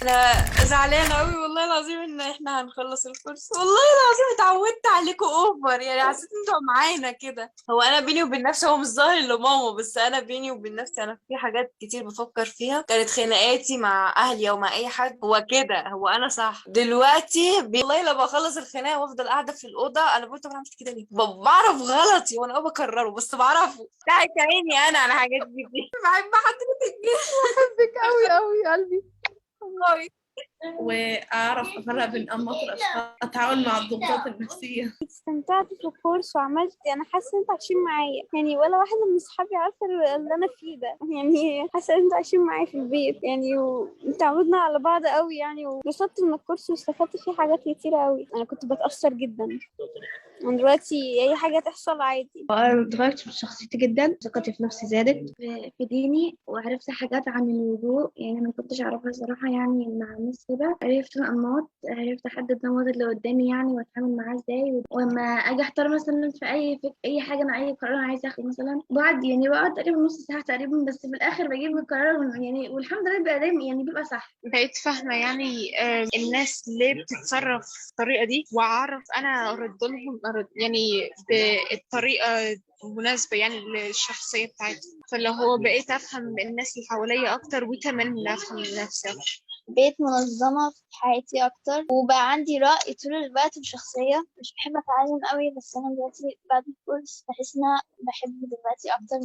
انا زعلانه قوي والله العظيم ان احنا هنخلص الكورس. والله العظيم اتعودت عليكم اوفر، يعني حسيت انتوا معانا كده. هو انا بيني وبين نفسي، هو مش ظاهر لماما، بس انا بيني وبين نفسي انا في حاجات كتير بفكر فيها. كانت خناقاتي مع اهلي او مع اي حد، هو كده، هو انا صح دلوقتي والله لما اخلص الخناقه وافضل قاعده في الاوضه انا قلت ما بعملش كده ليه، بعرف غلطي وانا بكرره بس بعرفه. تعبت عيني انا على حاجات دي. بحب حضرتك جدا بحبك قوي قوي قلبي. والله. واعرف افرق بين انماط الاشخاص، اتعامل مع الضغوطات النفسيه. استمتعت في الكورس وعملت، انا حاسه ان انتوا عايشين معايا، يعني ولا واحده من صحابي عارفه اللي انا فيه ده، يعني حاسه ان انتوا عايشين معايا في البيت يعني، وتعودنا على بعض قوي يعني، وانبسطت من الكورس واستفدت فيه حاجات كتيره قوي. انا كنت بتاثر جدا، ودلوقتي اي حاجه تحصل عادي. اتغيرت في شخصيتي جدا، ثقتي في نفسي زادت في ديني، وعرفت حاجات عن الوضوء يعني ما كنتش أعرفها صراحة. يعني مع ناس كده عرفت الأنماط، عرفت أحدد النمط اللي قدامي يعني وأتعامل معاه إزاي. ولما أجي أحتار مثلا في أي حاجة، أنا أي قرار أنا عايزة أخده مثلا، بقعد تقريبا نص ساعة تقريبا، بس في الآخر بجيب القرار يعني، والحمد لله بيبقى دايما يعني بيبقى صح. بقيت فاهمة يعني الناس ليه بتتصرف بالطريقة دي، وأعرف أنا أرد لهم يعني بالطريقة المناسبة يعني للشخصية بتاعتي. فاللي هو بقيت أفهم الناس اللي حواليا أكتر، وكمان أفهم نفسي أكتر. بقيت منظمة في حياتي أكتر، وبقى عندي رأي طول الوقت بشخصية. مش بحب أتعلم قوي، بس أنا دلوقتي بعد الكورس بحس إن أنا بحب دلوقتي أكتر.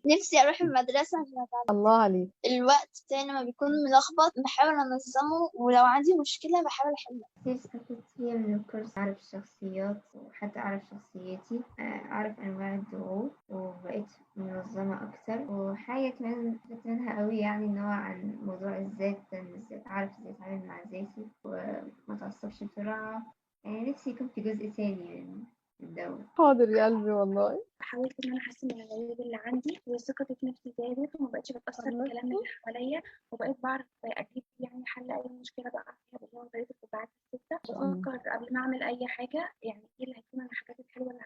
نفسي أروح المدرسة عشان أتعلم. الله عليك. الوقت بتاعي لما بيكون ملخبط بحاول أنظمه، ولو عندي مشكلة بحاول أحلها. استفدت كتير من الكورس، أعرف الشخصيات وحتى أعرف شخصيتي، أعرف أنواع الضغوط، وبقيت منظمة أكتر. وحاجة كمان استفدت منها قوي يعني إن هو عن موضوع الذات، إن إزاي أعرف إزاي أتعامل مع ذاتي وما أتعصبش بسرعة. يعني نفسي يكون في جزء تاني من الدورة. حاضر يا قلبي والله. حاولت ان انا احسن من العيوب اللي عندي، وثقتي في نفسي زادت، وما بقتش بتاثر بكلام اللي حواليا، وبقيت بعرف اجيب يعني حل اي مشكله بقى فيها، اللي هو طريقه الدفاعات السته. بفكر قبل ما اعمل اي حاجه يعني ايه اللي هيكون الحاجات الحلوه اللي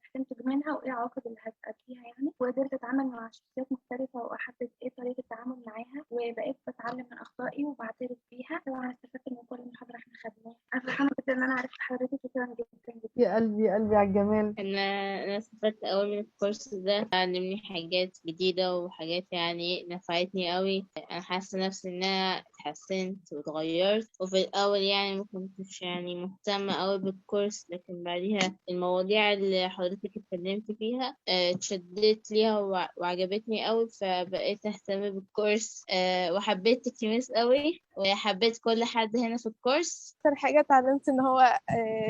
هستنتج منها، وايه العواقب اللي هتقابليها يعني. وقدرت اتعامل مع شخصيات مختلفه واحدد ايه طريقه التعامل معاها، وبقيت بتعلم من اخطائي وبعترف بيها. طبعا استفدت من كل محاضره احنا خدناها. انا فرحانه جدا ان انا عرفت حضرتك، شكرا جدا جدا. يا قلبي يا قلبي على الجمال. أنا استفدت أوي من الكورس ده، علمني حاجات جديدة وحاجات يعني نفعتني أوي. أنا حاسة نفسي إن أنا اتحسنت واتغيرت. وفي الأول يعني ما كنتش يعني مهتمة أوي بالكورس، لكن بعديها المواضيع اللي حضرتك اتكلمت فيها اتشدت ليها وعجبتني أوي، فبقيت أهتم بالكورس. وحبيت التلميذ أوي، وحبيت كل حد هنا في الكورس. اكتر حاجه اتعلمت ان هو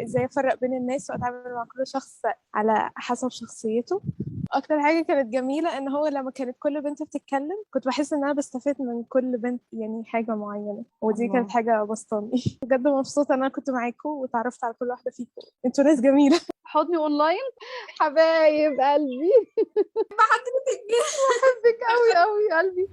ازاي افرق بين الناس واتعامل مع كل شخص على حسب شخصيته. اكتر حاجه كانت جميله ان هو لما كانت كل بنت بتتكلم كنت بحس ان انا بستفيد من كل بنت يعني حاجه معينه، ودي الله. كانت حاجه بسطاني. بجد مبسوطه ان انا كنت معاكم وتعرفت على كل واحده فيكم، انتوا ناس جميله. حضني اونلاين. حبايب قلبي. بحب حضرتك جدا. بحبك قوي قوي قلبي.